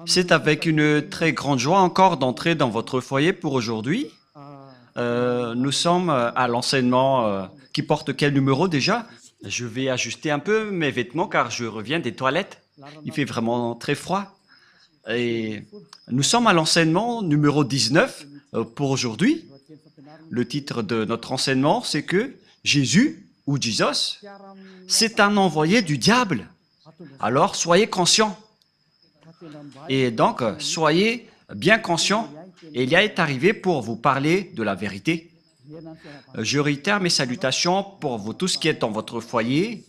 C'est avec une très grande joie encore d'entrer dans votre foyer pour aujourd'hui. Nous sommes à l'enseignement qui porte quel numéro déjà? Je vais ajuster un peu mes vêtements car je reviens des toilettes. Il fait vraiment très froid. Et nous sommes à l'enseignement numéro 19 pour aujourd'hui. Le titre de notre enseignement, c'est que Jésus, ou Jesus, c'est un envoyé du diable. Alors soyez conscients. Et donc, soyez bien conscients. Elia est arrivé pour vous parler de la vérité. Je réitère mes salutations pour vous tous qui êtes dans votre foyer.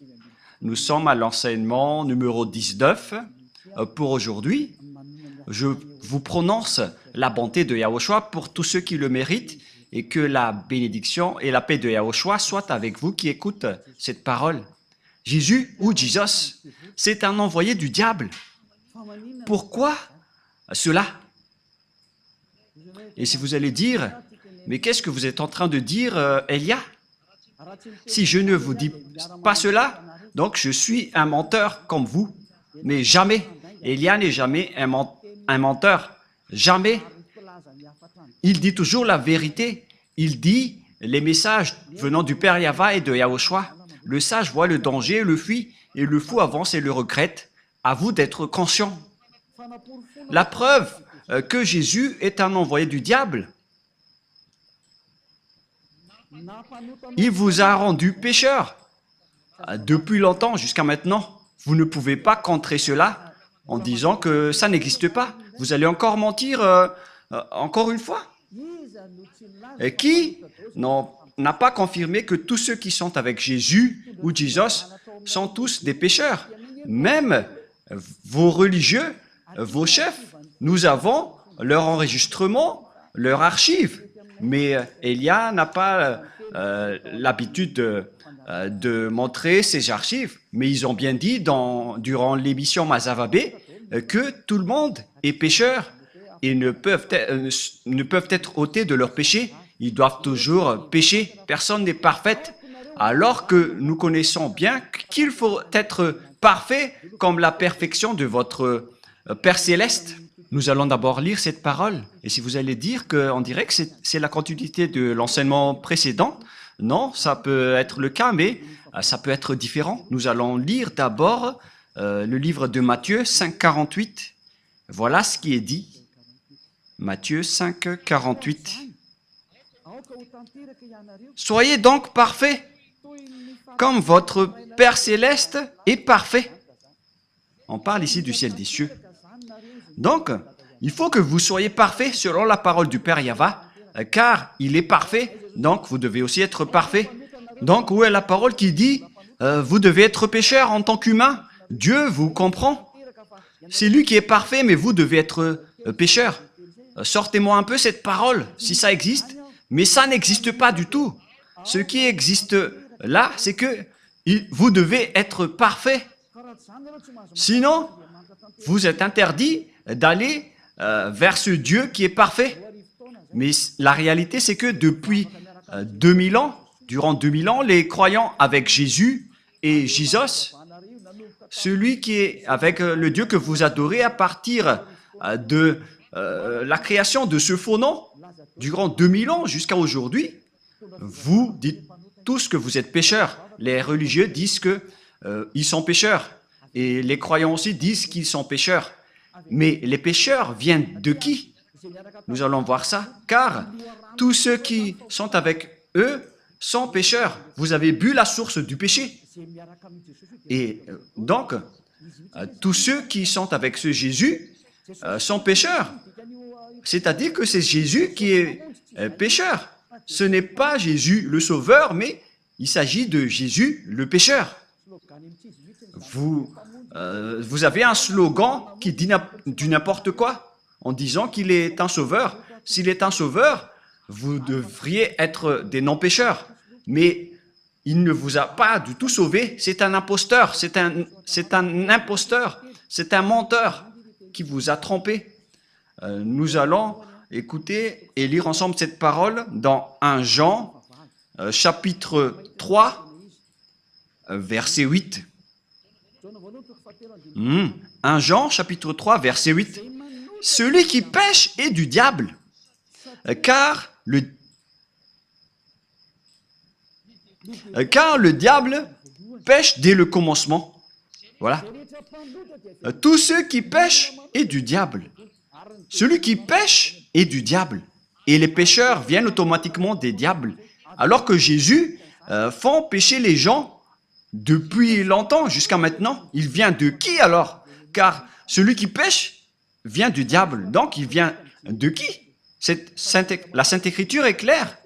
Nous sommes à l'enseignement numéro 19 pour aujourd'hui. Je vous prononce la bonté de Yahushua pour tous ceux qui le méritent et que la bénédiction et la paix de Yahushua soient avec vous qui écoutent cette parole. Jésus ou Jesus, c'est un envoyé du diable. Pourquoi cela? Et si vous allez dire, mais qu'est-ce que vous êtes en train de dire, Elia? Si je ne vous dis pas cela, donc je suis un menteur comme vous. Mais jamais, Elia n'est jamais un menteur. Jamais. Il dit toujours la vérité. Il dit les messages venant du Père Yahva et de Yahushua. Le sage voit le danger, le fuit, et le fou avance et le regrette. À vous d'être conscient. La preuve que Jésus est un envoyé du diable, il vous a rendu pécheur. Depuis longtemps jusqu'à maintenant, vous ne pouvez pas contrer cela en disant que ça n'existe pas. Vous allez encore mentir encore une fois. Et qui n'a pas confirmé que tous ceux qui sont avec Jésus ou Jesus sont tous des pécheurs? Même vos religieux, vos chefs, nous avons leur enregistrement, leur archive. Mais Elia n'a pas l'habitude de montrer ses archives. Mais ils ont bien dit durant l'émission Mazavabé que tout le monde est pécheur et ne peuvent être ôtés de leur péché. Ils doivent toujours pécher. Personne n'est parfait. Alors que nous connaissons bien qu'il faut être parfait comme la perfection de votre Père Céleste. Nous allons d'abord lire cette parole. Et si vous allez dire qu'on dirait que c'est la continuité de l'enseignement précédent, non, ça peut être le cas, mais ça peut être différent. Nous allons lire d'abord le livre de Matthieu 5, 48. Voilà ce qui est dit. Matthieu 5, 48. Soyez donc parfaits, comme votre Père Céleste est parfait. On parle ici du ciel des cieux. Donc, il faut que vous soyez parfaits selon la parole du Père Yahva, car il est parfait, donc vous devez aussi être parfait. Donc, où est la parole qui dit vous devez être pécheur en tant qu'humain? Dieu vous comprend. C'est lui qui est parfait, mais vous devez être pécheur. Sortez-moi un peu cette parole, si ça existe. Mais ça n'existe pas du tout. Ce qui existe là, c'est que vous devez être parfait. Sinon, vous êtes interdit d'aller vers ce Dieu qui est parfait. Mais la réalité, c'est que depuis 2000 ans, durant 2000 ans, les croyants avec Jésus et Jesus, celui qui est avec le Dieu que vous adorez à partir de la création de ce faux nom, durant 2000 ans jusqu'à aujourd'hui, vous dites tous que vous êtes pécheurs. Les religieux disent qu'ils sont pécheurs. Et les croyants aussi disent qu'ils sont pécheurs. Mais les pécheurs viennent de qui? Nous allons voir ça. Car tous ceux qui sont avec eux sont pécheurs. Vous avez bu la source du péché. Et donc, tous ceux qui sont avec ce Jésus sont pécheurs. C'est-à-dire que c'est Jésus qui est pécheur. Ce n'est pas Jésus le sauveur, mais il s'agit de Jésus le pécheur. Vous avez un slogan qui dit du n'importe quoi en disant qu'il est un sauveur. S'il est un sauveur, vous devriez être des non-pécheurs. Mais il ne vous a pas du tout sauvé. C'est un imposteur. C'est un imposteur. C'est un menteur qui vous a trompé. Nous allons écouter et lire ensemble cette parole dans 1 Jean, chapitre 3, verset 8. 1 Jean, chapitre 3, verset 8. celui qui pêche est du diable, car le diable pêche dès le commencement. Voilà. Tous ceux qui pêchent est du diable. Celui qui pêche est du diable. Et les pécheurs viennent automatiquement des diables. Alors que Jésus fait pécher les gens depuis longtemps jusqu'à maintenant. Il vient de qui alors? Car celui qui pêche vient du diable. Donc il vient de qui? La Sainte Écriture est claire.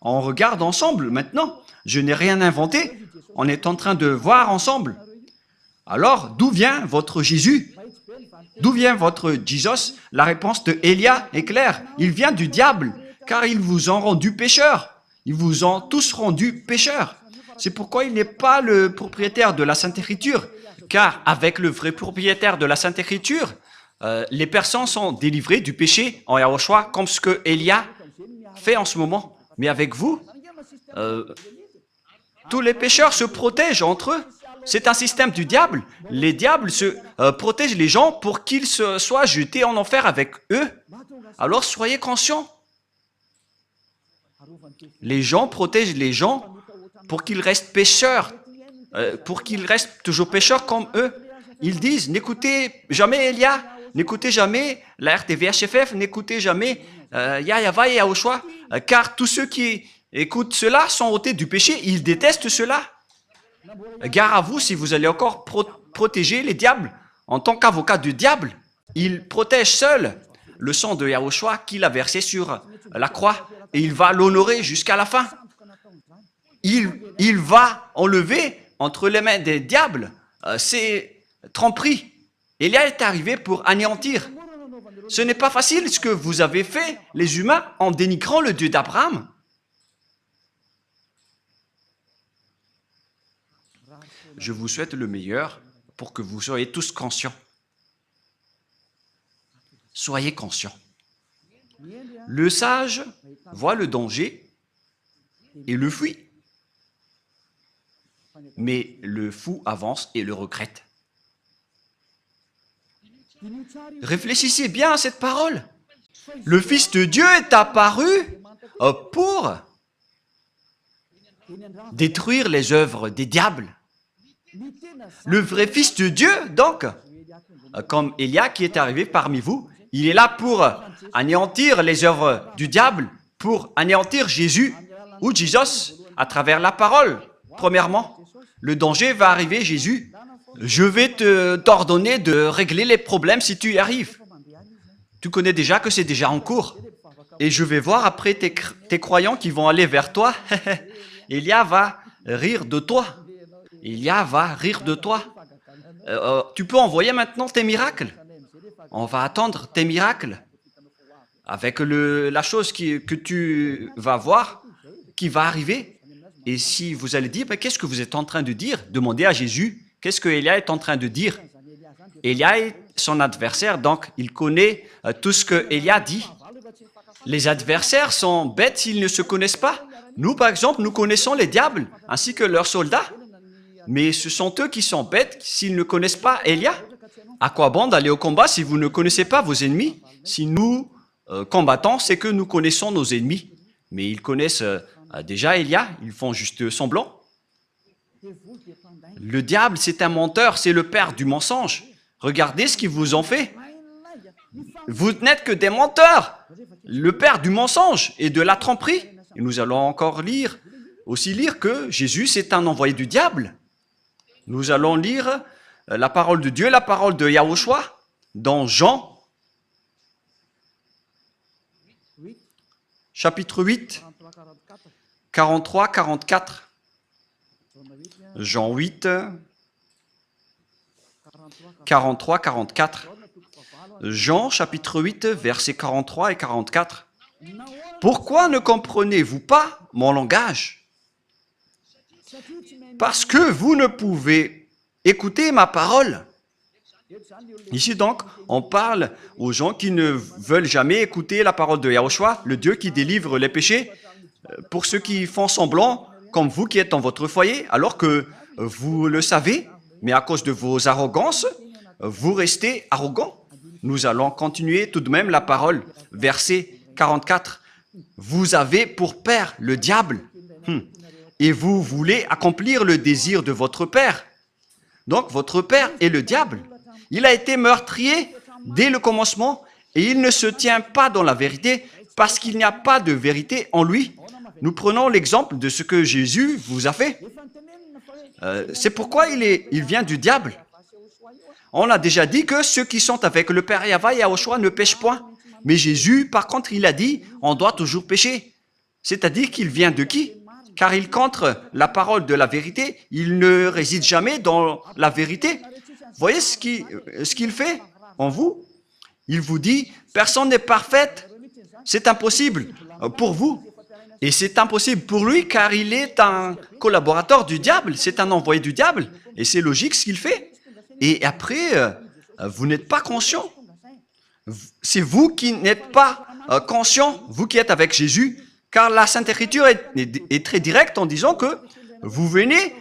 On regarde ensemble maintenant. Je n'ai rien inventé. On est en train de voir ensemble. Alors, d'où vient votre Jésus? D'où vient votre Jesus? La réponse de Élia est claire. Il vient du diable, car ils vous ont rendu pécheurs. Ils vous ont tous rendus pécheurs. C'est pourquoi il n'est pas le propriétaire de la Sainte Écriture, car avec le vrai propriétaire de la Sainte Écriture, les personnes sont délivrées du péché en Yahushua, comme ce que Élia fait en ce moment. Mais avec vous, tous les pécheurs se protègent entre eux. C'est un système du diable. Les diables se protègent les gens pour qu'ils soient jetés en enfer avec eux. Alors soyez conscients. Les gens protègent les gens pour qu'ils restent pécheurs, pour qu'ils restent toujours pécheurs comme eux. Ils disent, n'écoutez jamais Elia, n'écoutez jamais la RTVHFF, n'écoutez jamais Yahya et Yahushua, car tous ceux qui écoutent cela sont ôtés du péché, ils détestent cela. Gare à vous si vous allez encore protéger les diables. En tant qu'avocat du diable, il protège seul le sang de Yahushua qu'il a versé sur la croix et il va l'honorer jusqu'à la fin. Il va enlever entre les mains des diables ces tromperies. Élia est arrivé pour anéantir. Ce n'est pas facile ce que vous avez fait, les humains, en dénigrant le Dieu d'Abraham. Je vous souhaite le meilleur pour que vous soyez tous conscients. Soyez conscients. Le sage voit le danger et le fuit. Mais le fou avance et le regrette. Réfléchissez bien à cette parole. Le Fils de Dieu est apparu pour détruire les œuvres des diables. Le vrai Fils de Dieu, donc, comme Élia qui est arrivé parmi vous, il est là pour anéantir les œuvres du diable, pour anéantir Jésus ou Jesus à travers la parole. Premièrement, le danger va arriver, Jésus. Je vais t'ordonner de régler les problèmes si tu y arrives. Tu connais déjà que c'est déjà en cours. Et je vais voir après tes croyants qui vont aller vers toi. Élia va rire de toi. Élia va rire de toi. Tu peux envoyer maintenant tes miracles. On va attendre tes miracles. Avec la chose que tu vas voir, qui va arriver. Et si vous allez dire, qu'est-ce que vous êtes en train de dire? Demandez à Jésus, qu'est-ce que Élia est en train de dire? Élia est son adversaire, donc il connaît tout ce que Élia dit. Les adversaires sont bêtes s'ils ne se connaissent pas. Nous, par exemple, nous connaissons les diables, ainsi que leurs soldats. Mais ce sont eux qui sont bêtes s'ils ne connaissent pas Élia. À quoi bon d'aller au combat si vous ne connaissez pas vos ennemis? Si nous combattons, c'est que nous connaissons nos ennemis. Mais ils connaissent déjà Élia, ils font juste semblant. Le diable, c'est un menteur, c'est le père du mensonge. Regardez ce qu'ils vous ont fait. Vous n'êtes que des menteurs. Le père du mensonge et de la tromperie. Et nous allons encore lire que Jésus, c'est un envoyé du diable. Nous allons lire la parole de Dieu, la parole de Yahushua, dans Jean, chapitre 8, 43-44. Jean 8, 43-44. Jean, chapitre 8, versets 43 et 44. Pourquoi ne comprenez-vous pas mon langage? Parce que vous ne pouvez écouter ma parole. Ici donc, on parle aux gens qui ne veulent jamais écouter la parole de Yahushua, le Dieu qui délivre les péchés, pour ceux qui font semblant, comme vous qui êtes dans votre foyer, alors que vous le savez, mais à cause de vos arrogances, vous restez arrogants. Nous allons continuer tout de même la parole. Verset 44. Vous avez pour père le diable, et vous voulez accomplir le désir de votre père. Donc, votre père est le diable. Il a été meurtrier dès le commencement et il ne se tient pas dans la vérité parce qu'il n'y a pas de vérité en lui. Nous prenons l'exemple de ce que Jésus vous a fait. C'est pourquoi il vient du diable. On a déjà dit que ceux qui sont avec le Père Yahva et Yahushua ne pêchent point. Mais Jésus, par contre, il a dit, on doit toujours pécher. C'est-à-dire qu'il vient de qui? Car il contre la parole de la vérité. Il ne réside jamais dans la vérité. Voyez ce qu'il fait en vous? Il vous dit, personne n'est parfaite. C'est impossible pour vous. Et c'est impossible pour lui car il est un collaborateur du diable. C'est un envoyé du diable. Et c'est logique ce qu'il fait. Et après, vous n'êtes pas conscient. C'est vous qui n'êtes pas conscient, vous qui êtes avec Jésus, car la Sainte Écriture est très directe en disant que vous venez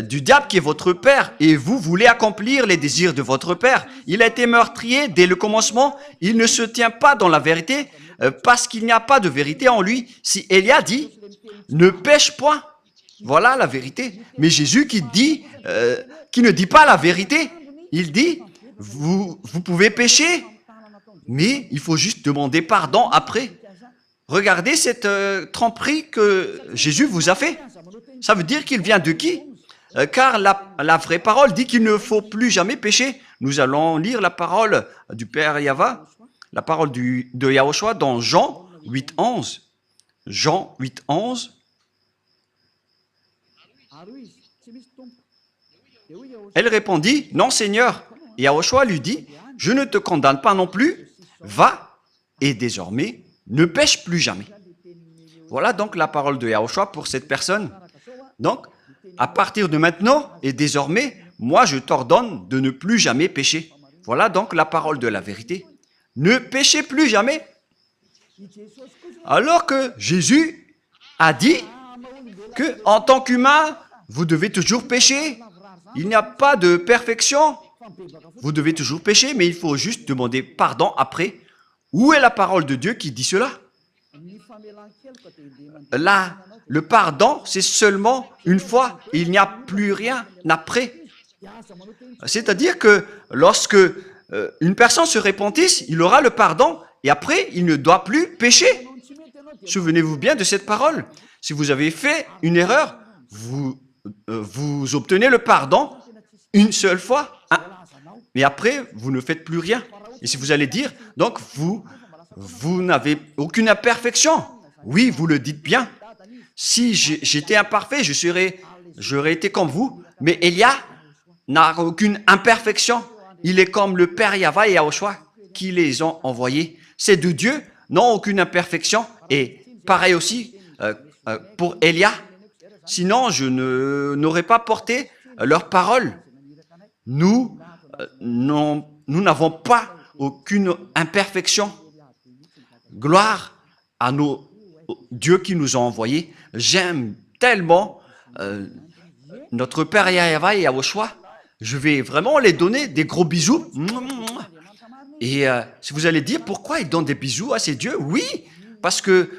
du diable qui est votre père et vous voulez accomplir les désirs de votre père. Il a été meurtrier dès le commencement, il ne se tient pas dans la vérité parce qu'il n'y a pas de vérité en lui. Si Élia dit « ne pêche point », voilà la vérité. Mais Jésus qui ne dit pas la vérité, il dit « vous pouvez pécher ». Mais il faut juste demander pardon après. Regardez cette tromperie que Jésus vous a fait. Ça veut dire qu'il vient de qui? Car la vraie parole dit qu'il ne faut plus jamais pécher. Nous allons lire la parole du Père Yahva, la parole de Yahushua dans Jean 8,11. Jean 8,11. Elle répondit, « Non, Seigneur. » Et Yahushua lui dit, « Je ne te condamne pas non plus. Va et désormais ne pêche plus jamais. » Voilà donc la parole de Yahushua pour cette personne. Donc, à partir de maintenant et désormais, moi je t'ordonne de ne plus jamais pécher. Voilà donc la parole de la vérité. Ne péchez plus jamais. Alors que Jésus a dit que en tant qu'humain, vous devez toujours pécher. Il n'y a pas de perfection. Vous devez toujours pécher, mais il faut juste demander pardon après. Où est la parole de Dieu qui dit cela? Là, le pardon, c'est seulement une fois. Il n'y a plus rien après. C'est-à-dire que lorsque une personne se repentisse, il aura le pardon et après, il ne doit plus pécher. Souvenez-vous bien de cette parole. Si vous avez fait une erreur, vous obtenez le pardon une seule fois. Mais après, vous ne faites plus rien. Et si vous allez dire, donc vous n'avez aucune imperfection. Oui, vous le dites bien. Si j'étais imparfait, j'aurais été comme vous. Mais Élia n'a aucune imperfection. Il est comme le Père Yahva et Yahushua qui les ont envoyés. Ces deux dieux n'ont aucune imperfection. Et pareil aussi pour Élia. Sinon, je n'aurais pas porté leur parole. Nous n'avons pas aucune imperfection. Gloire à nos dieux qui nous ont envoyés. J'aime tellement notre Père Yahva et Yahushua. Je vais vraiment les donner des gros bisous. Et si vous allez dire pourquoi ils donnent des bisous à ces dieux, oui, parce que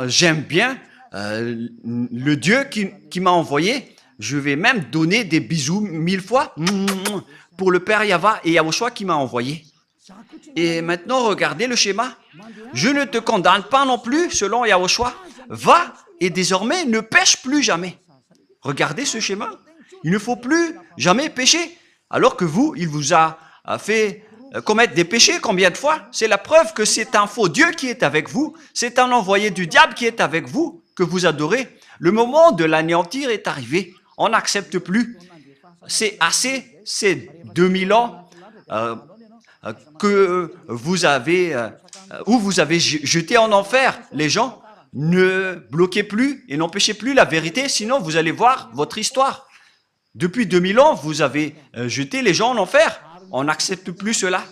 j'aime bien le Dieu qui m'a envoyé. Je vais même donner des bisous 1000 fois pour le Père Yahva et Yahushua qui m'a envoyé. Et maintenant, regardez le schéma. Je ne te condamne pas non plus, selon Yahushua. Va et désormais ne pêche plus jamais. Regardez ce schéma. Il ne faut plus jamais pécher. Alors que vous, il vous a fait commettre des péchés combien de fois? C'est la preuve que c'est un faux Dieu qui est avec vous. C'est un envoyé du diable qui est avec vous, que vous adorez. Le moment de l'anéantir est arrivé. On n'accepte plus. C'est assez, c'est 2000 ans que vous avez, où vous avez jeté en enfer les gens. Ne bloquez plus et n'empêchez plus la vérité, sinon vous allez voir votre histoire. Depuis 2000 ans, vous avez jeté les gens en enfer. On n'accepte plus cela.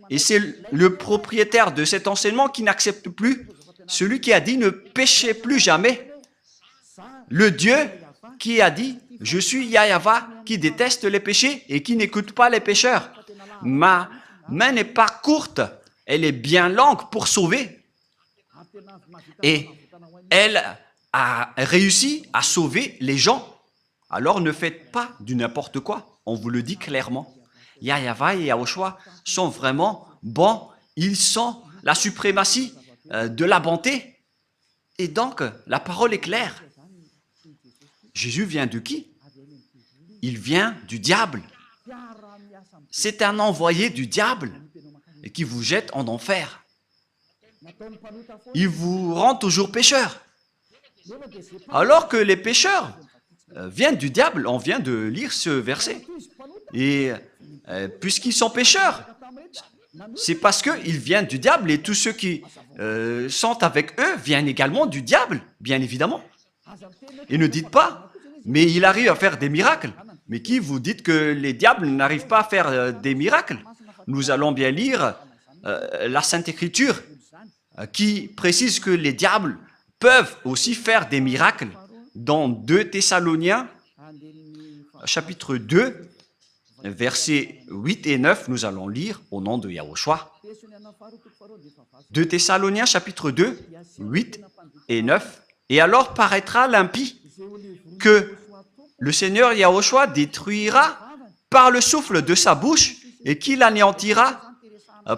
Et c'est le propriétaire de cet enseignement qui n'accepte plus. Celui qui a dit ne péchez plus jamais. Le Dieu qui a dit « Je suis Yahva qui déteste les péchés et qui n'écoute pas les pécheurs. Ma main n'est pas courte, elle est bien longue pour sauver. Et elle a réussi à sauver les gens. Alors ne faites pas du n'importe quoi. On vous le dit clairement. Yahweh et Yahushua sont vraiment bons. Ils sont la suprématie de la bonté. Et donc, la parole est claire. Jésus vient de qui? Il vient du diable. C'est un envoyé du diable qui vous jette en enfer. Il vous rend toujours pécheur. Alors que les pécheurs viennent du diable, on vient de lire ce verset. Et puisqu'ils sont pécheurs, c'est parce qu'ils viennent du diable et tous ceux qui sont avec eux viennent également du diable, bien évidemment. Et ne dites pas, mais il arrive à faire des miracles. Mais qui vous dites que les diables n'arrivent pas à faire des miracles? Nous allons bien lire la Sainte Écriture qui précise que les diables peuvent aussi faire des miracles. Dans 2 Thessaloniens, chapitre 2, versets 8 et 9, nous allons lire au nom de Yahushua. 2 Thessaloniens, chapitre 2, 8 et 9. Et alors paraîtra l'impie que le Seigneur Yahushua détruira par le souffle de sa bouche et qu'il anéantira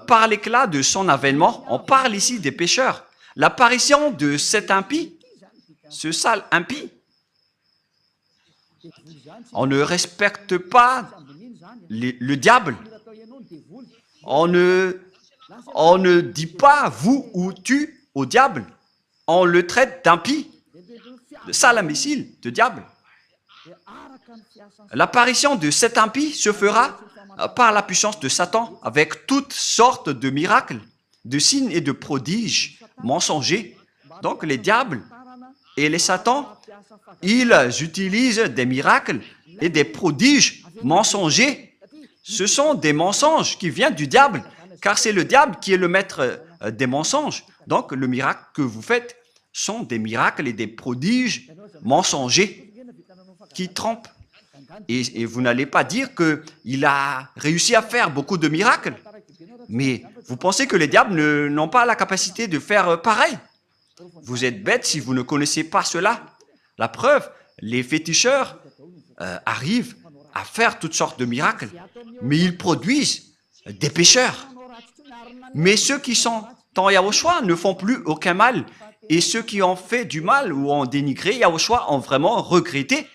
par l'éclat de son avènement. On parle ici des pécheurs. L'apparition de cet impie, ce sale impie, on ne respecte pas le diable. On ne dit pas vous ou tu au diable. On le traite d'impie, de sale imbécile, de diable. L'apparition de cet impie se fera par la puissance de Satan avec toutes sortes de miracles, de signes et de prodiges mensongers. Donc les diables et les satans, ils utilisent des miracles et des prodiges mensongers. Ce sont des mensonges qui viennent du diable, car c'est le diable qui est le maître des mensonges. Donc le miracle que vous faites sont des miracles et des prodiges mensongers qui trompent. Et vous n'allez pas dire qu'il a réussi à faire beaucoup de miracles. Mais vous pensez que les diables n'ont pas la capacité de faire pareil? Vous êtes bête si vous ne connaissez pas cela. La preuve, les féticheurs arrivent à faire toutes sortes de miracles, mais ils produisent des pécheurs. Mais ceux qui sont en Yahushua ne font plus aucun mal. Et ceux qui ont fait du mal ou ont dénigré Yahushua ont vraiment regretté.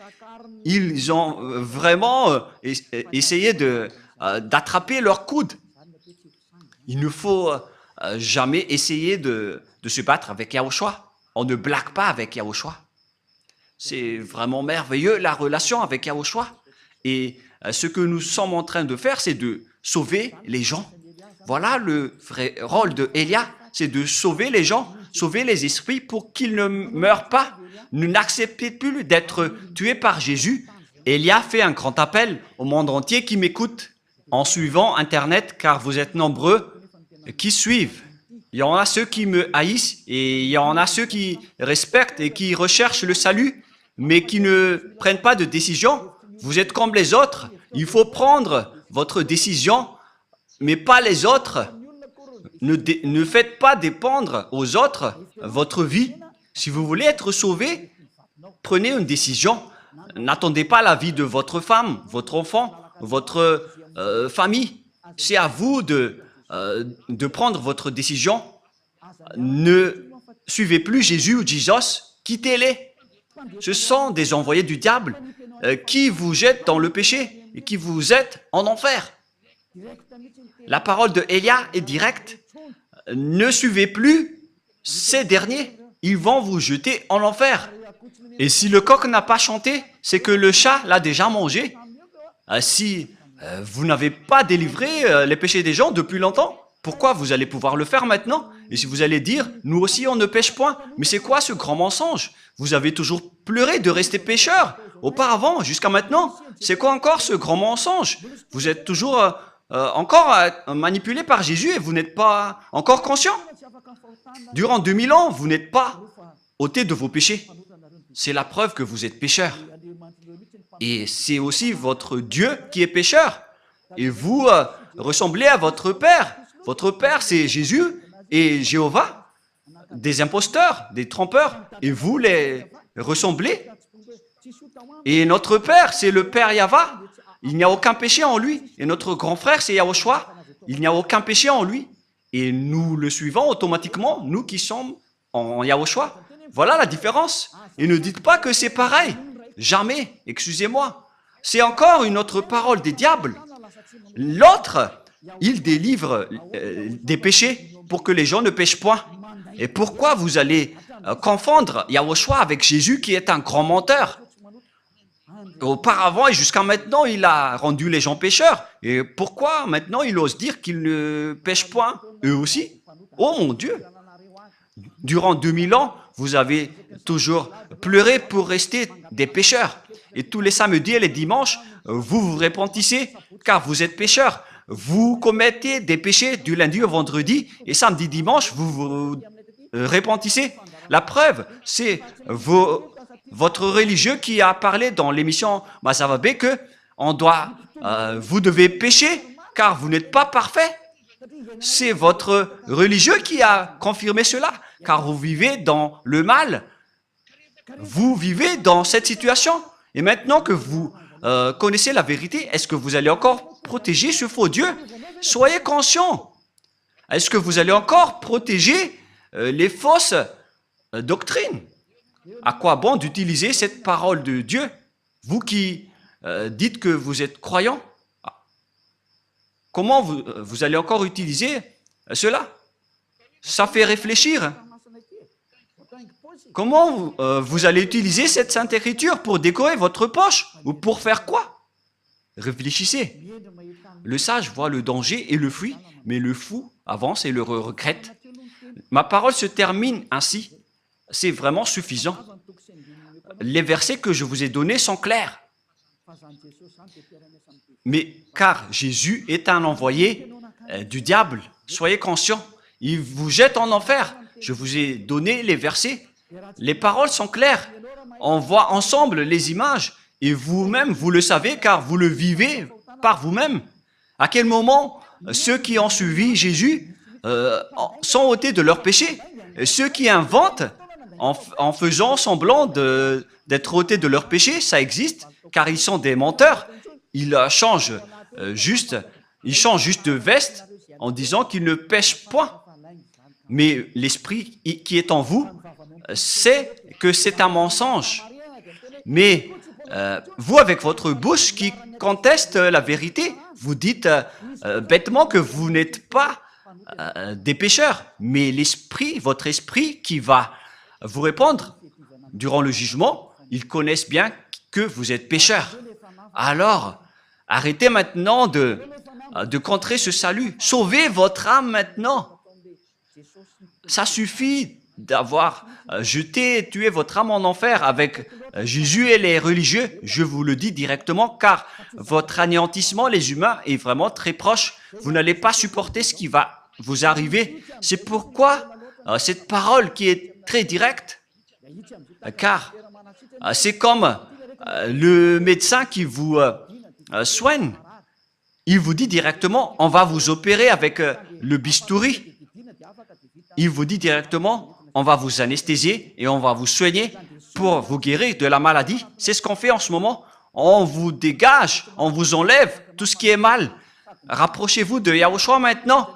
Ils ont vraiment essayé d'attraper leur coude. Il ne faut jamais essayer de se battre avec Yahushua. On ne blague pas avec Yahushua. C'est vraiment merveilleux la relation avec Yahushua. Et ce que nous sommes en train de faire, c'est de sauver les gens. Voilà le vrai rôle de Elia, c'est de sauver les gens, sauver les esprits pour qu'ils ne meurent pas. Ne n'acceptez plus d'être tués par Jésus. Elia fait un grand appel au monde entier qui m'écoute en suivant Internet, car vous êtes nombreux qui suivent. Il y en a ceux qui me haïssent et il y en a ceux qui respectent et qui recherchent le salut, mais qui ne prennent pas de décision. Vous êtes comme les autres. Il faut prendre votre décision, mais pas les autres. Ne faites pas dépendre aux autres votre vie. Si vous voulez être sauvé, prenez une décision. N'attendez pas la vie de votre femme, votre enfant, votre famille. C'est à vous de prendre votre décision. Ne suivez plus Jésus ou Jesus, quittez-les. Ce sont des envoyés du diable qui vous jettent dans le péché et qui vous jettent en enfer. La parole de Elia est directe. Ne suivez plus ces derniers. Ils vont vous jeter en enfer. Et si le coq n'a pas chanté, c'est que le chat l'a déjà mangé. Si vous n'avez pas délivré les péchés des gens depuis longtemps, pourquoi vous allez pouvoir le faire maintenant? Et si vous allez dire, nous aussi on ne pêche point, mais c'est quoi ce grand mensonge? Vous avez toujours pleuré de rester pécheur auparavant, jusqu'à maintenant. C'est quoi encore ce grand mensonge? Vous êtes toujours encore manipulé par Jésus et vous n'êtes pas encore conscient. Durant 2000 ans, vous n'êtes pas ôté de vos péchés. C'est la preuve que vous êtes pécheur. Et c'est aussi votre Dieu qui est pécheur. Et vous ressemblez à votre père. Votre père, c'est Jésus et Jéhovah, des imposteurs, des trompeurs, et vous les ressemblez. Et notre père, c'est le père Yahva. Il n'y a aucun péché en lui. Et notre grand frère, c'est Yahushua. Il n'y a aucun péché en lui. Et nous le suivons automatiquement, nous qui sommes en Yahushua. Voilà la différence. Et ne dites pas que c'est pareil. Jamais, excusez-moi. C'est encore une autre parole des diables. L'autre, il délivre des péchés pour que les gens ne pêchent point. Et pourquoi vous allez confondre Yahushua avec Jésus qui est un grand menteur? Auparavant et jusqu'à maintenant, il a rendu les gens pécheurs. Et pourquoi maintenant il ose dire qu'ils ne pêchent point, eux aussi? Oh mon Dieu! Durant 2000 ans, vous avez toujours pleuré pour rester des pécheurs. Et tous les samedis et les dimanches, vous vous repentissez car vous êtes pécheurs. Vous commettez des péchés du lundi au vendredi et samedi, dimanche, vous vous repentissez. La preuve, c'est votre religieux qui a parlé dans l'émission Masavabé que vous devez pécher car vous n'êtes pas parfait. C'est votre religieux qui a confirmé cela, car vous vivez dans le mal. Vous vivez dans cette situation. Et maintenant que vous connaissez la vérité, est-ce que vous allez encore protéger ce faux Dieu? Soyez conscients. Est-ce que vous allez encore protéger les fausses doctrines? À quoi bon d'utiliser cette parole de Dieu? Vous qui dites que vous êtes croyants, comment vous allez encore utiliser cela? Ça fait réfléchir. Comment vous allez utiliser cette Sainte Écriture pour décorer votre poche? Ou pour faire quoi? Réfléchissez. Le sage voit le danger et le fuit, mais le fou avance et le regrette. Ma parole se termine ainsi. C'est vraiment suffisant. Les versets que je vous ai donnés sont clairs. Mais car Jésus est un envoyé du diable, soyez conscients. Il vous jette en enfer. Je vous ai donné les versets. Les paroles sont claires. On voit ensemble les images. Et vous-même, vous le savez car vous le vivez par vous-même. À quel moment ceux qui ont suivi Jésus sont ôtés de leurs péchés? Ceux qui inventent en faisant semblant d'être ôtés de leurs péchés, ça existe, car ils sont des menteurs. Ils changent juste de veste en disant qu'ils ne pêchent point. Mais l'esprit qui est en vous sait que c'est un mensonge. Mais vous, avec votre bouche qui conteste la vérité, vous dites bêtement que vous n'êtes pas des pécheurs. Mais l'esprit, votre esprit qui va vous répondre durant le jugement, ils connaissent bien que vous êtes pécheurs. Alors, arrêtez maintenant de contrer ce salut. Sauvez votre âme maintenant. Ça suffit d'avoir jeté et tué votre âme en enfer avec Jésus et les religieux. Je vous le dis directement, car votre anéantissement, les humains, est vraiment très proche. Vous n'allez pas supporter ce qui va vous arriver. C'est pourquoi cette parole qui est très directe, car c'est comme le médecin qui vous soigne. Il vous dit directement, on va vous opérer avec le bistouri. Il vous dit directement, on va vous anesthésier et on va vous soigner pour vous guérir de la maladie. C'est ce qu'on fait en ce moment. On vous dégage, on vous enlève tout ce qui est mal. Rapprochez-vous de Yahushua maintenant.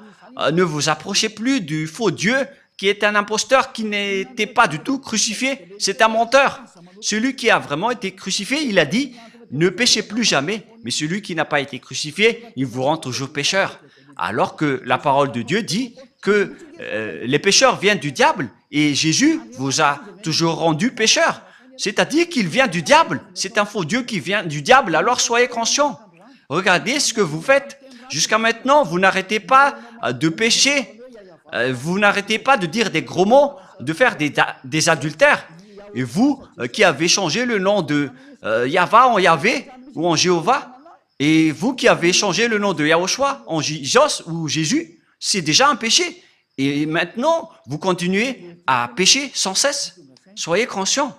Ne vous approchez plus du faux Dieu qui est un imposteur qui n'était pas du tout crucifié. C'est un menteur. Celui qui a vraiment été crucifié, il a dit, ne péchez plus jamais. Mais celui qui n'a pas été crucifié, il vous rend toujours pécheur. Alors que la parole de Dieu dit que les pécheurs viennent du diable et Jésus vous a toujours rendu pécheur. C'est-à-dire qu'il vient du diable. C'est un faux Dieu qui vient du diable, alors soyez conscients. Regardez ce que vous faites. Jusqu'à maintenant, vous n'arrêtez pas de pécher. Vous n'arrêtez pas de dire des gros mots, de faire des adultères. Et vous qui avez changé le nom de Yahva en Yahvé ou en Jéhovah, et vous qui avez changé le nom de Yahushua en Jos ou Jésus, c'est déjà un péché. Et maintenant, vous continuez à pécher sans cesse. Soyez conscients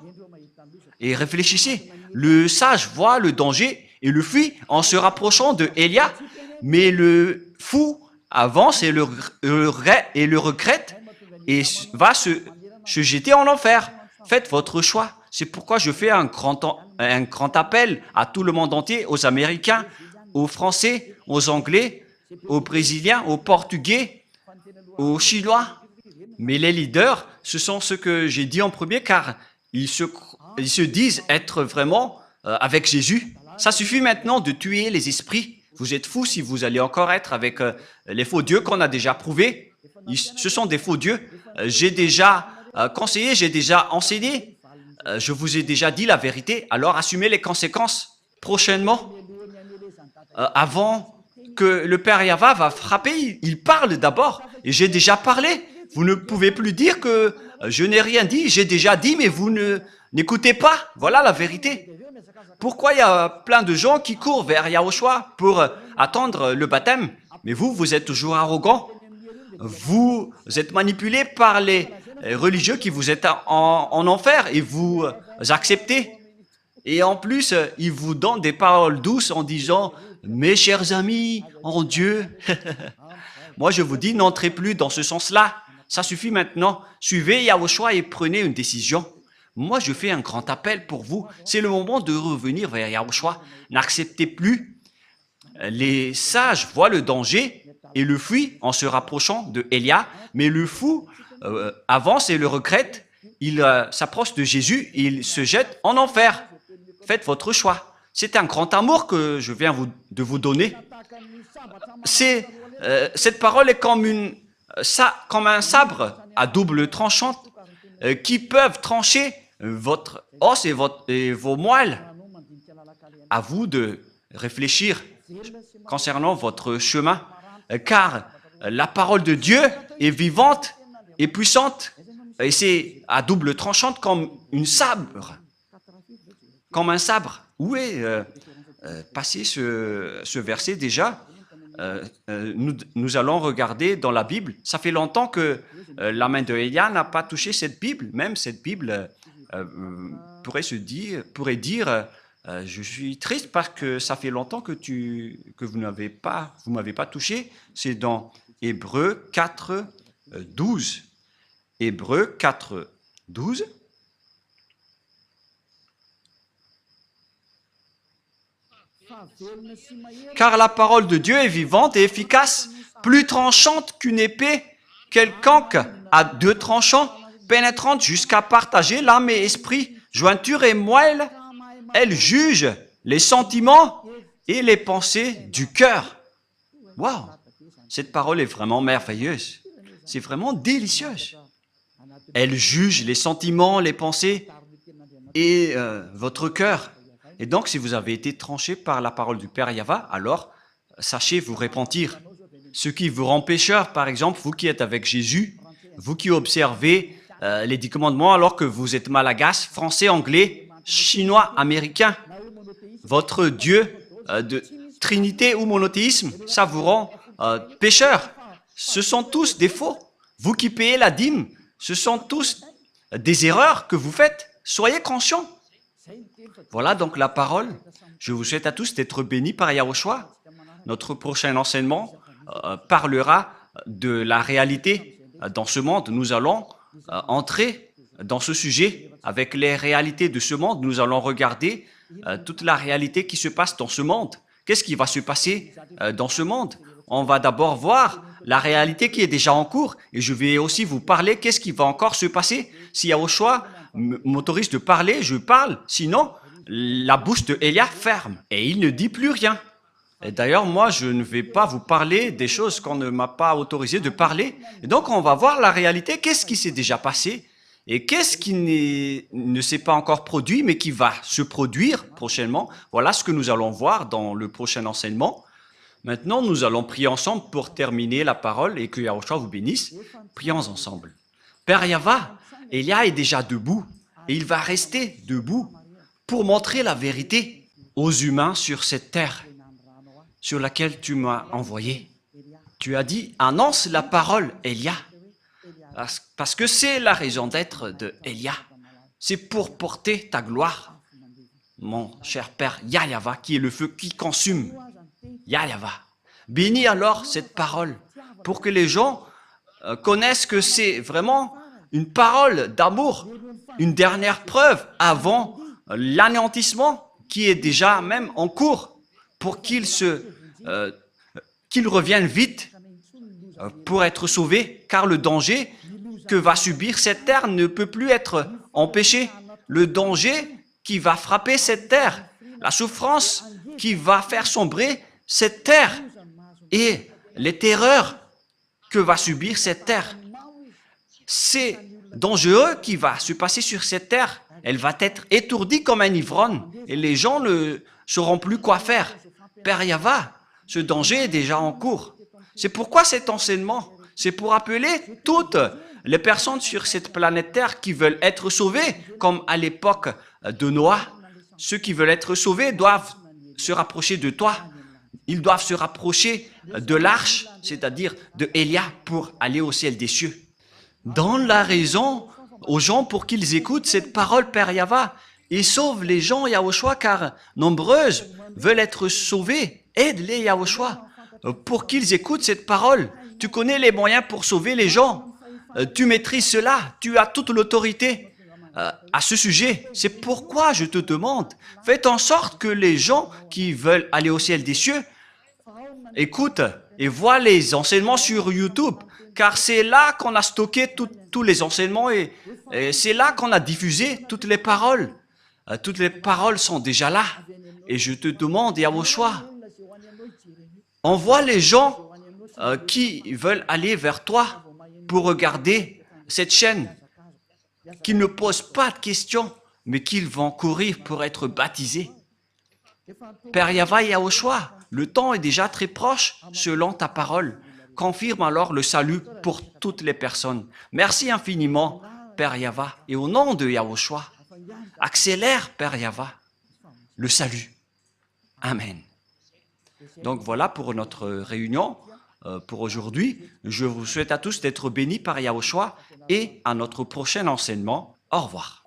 et réfléchissez. Le sage voit le danger et le fuit en se rapprochant de Élia. mais le fou avance et et le regrette et va se jeter en enfer. Faites votre choix. C'est pourquoi je fais un grand appel à tout le monde entier, aux Américains, aux Français, aux Anglais, aux Brésiliens, aux Portugais, aux Chinois. Mais les leaders, ce sont ceux que j'ai dit en premier, car ils se disent être vraiment avec Jésus. Ça suffit maintenant de tuer les esprits. Vous êtes fous si vous allez encore être avec les faux dieux qu'on a déjà prouvés. Ce sont des faux dieux. J'ai déjà conseillé, j'ai déjà enseigné. Je vous ai déjà dit la vérité. Alors assumez les conséquences. Prochainement, avant que le Père Yahva va frapper, il parle d'abord. Et j'ai déjà parlé. Vous ne pouvez plus dire que je n'ai rien dit. J'ai déjà dit, mais vous n'écoutez pas. Voilà la vérité. Pourquoi il y a plein de gens qui courent vers Yahushua pour attendre le baptême? Mais vous êtes toujours arrogant. Vous êtes manipulé par les religieux qui vous êtes en enfer et vous acceptez. Et en plus, ils vous donnent des paroles douces en disant « Mes chers amis, en Dieu ». Moi, je vous dis, n'entrez plus dans ce sens-là. Ça suffit maintenant. Suivez Yahushua et prenez une décision. Moi, je fais un grand appel pour vous. C'est le moment de revenir vers Yahushua. N'acceptez plus. Les sages voient le danger et le fuient en se rapprochant de Élia, mais le fou avance et le regrette. Il s'approche de Jésus et il se jette en enfer. Faites votre choix. C'est un grand amour que je viens de vous donner. Cette parole est comme un sabre à double tranchant qui peuvent trancher votre os et vos moelles. À vous de réfléchir concernant votre chemin, car la parole de Dieu est vivante et puissante, et c'est à double tranchante comme un sabre. Où est passé ce verset déjà? Nous allons regarder dans la Bible. Ça fait longtemps que la main de Élia n'a pas touché cette Bible. Même cette Bible pourrait dire je suis triste parce que ça fait longtemps que vous m'avez pas touché. C'est dans Hébreux 4, 12. Hébreux 4, 12. Car la parole de Dieu est vivante et efficace, plus tranchante qu'une épée quelconque à deux tranchants, pénétrante jusqu'à partager l'âme et esprit, jointure et moelle. Elle juge les sentiments et les pensées du cœur. Waouh! Cette parole est vraiment merveilleuse. C'est vraiment délicieuse. Elle juge les sentiments, les pensées et votre cœur. Et donc, si vous avez été tranché par la parole du Père Yahva, alors sachez vous repentir. Ce qui vous rend pécheur, par exemple, vous qui êtes avec Jésus, vous qui observez les 10 commandements alors que vous êtes malagasy, français, anglais, chinois, américain, votre Dieu de Trinité ou monothéisme, ça vous rend pécheur. Ce sont tous des faux. Vous qui payez la dîme, ce sont tous des erreurs que vous faites. Soyez conscients. Voilà donc la parole. Je vous souhaite à tous d'être bénis par Yahushua. Notre prochain enseignement parlera de la réalité dans ce monde. Nous allons entrer dans ce sujet avec les réalités de ce monde. Nous allons regarder toute la réalité qui se passe dans ce monde. Qu'est-ce qui va se passer dans ce monde? On va d'abord voir la réalité qui est déjà en cours et je vais aussi vous parler qu'est-ce qui va encore se passer. Si Yahushua m'autorise de parler, je parle. Sinon, la bouche de Élia ferme et il ne dit plus rien. Et d'ailleurs, moi, je ne vais pas vous parler des choses qu'on ne m'a pas autorisé de parler. Et donc, on va voir la réalité. Qu'est-ce qui s'est déjà passé et qu'est-ce qui ne s'est pas encore produit, mais qui va se produire prochainement. Voilà ce que nous allons voir dans le prochain enseignement. Maintenant, nous allons prier ensemble pour terminer la parole et que Yahushua vous bénisse. Prions ensemble. Père Yahva, Élia est déjà debout et il va rester debout pour montrer la vérité aux humains sur cette terre sur laquelle tu m'as envoyé. Tu as dit, annonce la parole, Élia, parce que c'est la raison d'être de Élia. C'est pour porter ta gloire, mon cher Père Yahva, qui est le feu qui consume. Yahva, Bénis alors cette parole pour que les gens connaissent que c'est vraiment une parole d'amour, une dernière preuve avant l'anéantissement qui est déjà même en cours pour qu'ils reviennent vite pour être sauvés, car le danger que va subir cette terre ne peut plus être empêché. Le danger qui va frapper cette terre, la souffrance qui va faire sombrer cette terre et les terreurs que va subir cette terre. C'est dangereux qui va se passer sur cette terre. Elle va être étourdie comme un ivrogne et les gens ne sauront plus quoi faire. Père Yava, ce danger est déjà en cours. C'est pourquoi cet enseignement, c'est pour appeler toutes les personnes sur cette planète Terre qui veulent être sauvées, comme à l'époque de Noah. Ceux qui veulent être sauvés doivent se rapprocher de toi. Ils doivent se rapprocher de l'arche, c'est-à-dire de Élia, pour aller au ciel des cieux. Donne la raison aux gens pour qu'ils écoutent cette parole, Père Yava, et sauve les gens, Yahushua, car nombreuses veulent être sauvées. Aide-les, Yahushua, pour qu'ils écoutent cette parole. Tu connais les moyens pour sauver les gens. Tu maîtrises cela. Tu as toute l'autorité à ce sujet. C'est pourquoi je te demande, faites en sorte que les gens qui veulent aller au ciel des cieux écoutent et voient les enseignements sur YouTube, car c'est là qu'on a stocké tous les enseignements et c'est là qu'on a diffusé toutes les paroles. Toutes les paroles sont déjà là. Et je te demande, Yahushua, envoie les gens qui veulent aller vers toi pour regarder cette chaîne, qui ne posent pas de questions, mais qu'ils vont courir pour être baptisés. Père Yava et Yahushua, le temps est déjà très proche selon ta parole. Confirme alors le salut pour toutes les personnes. Merci infiniment, Père Yava, et au nom de Yahushua, accélère, Père Yava, le salut. Amen. Donc voilà pour notre réunion pour aujourd'hui. Je vous souhaite à tous d'être bénis par Yahushua et à notre prochain enseignement. Au revoir.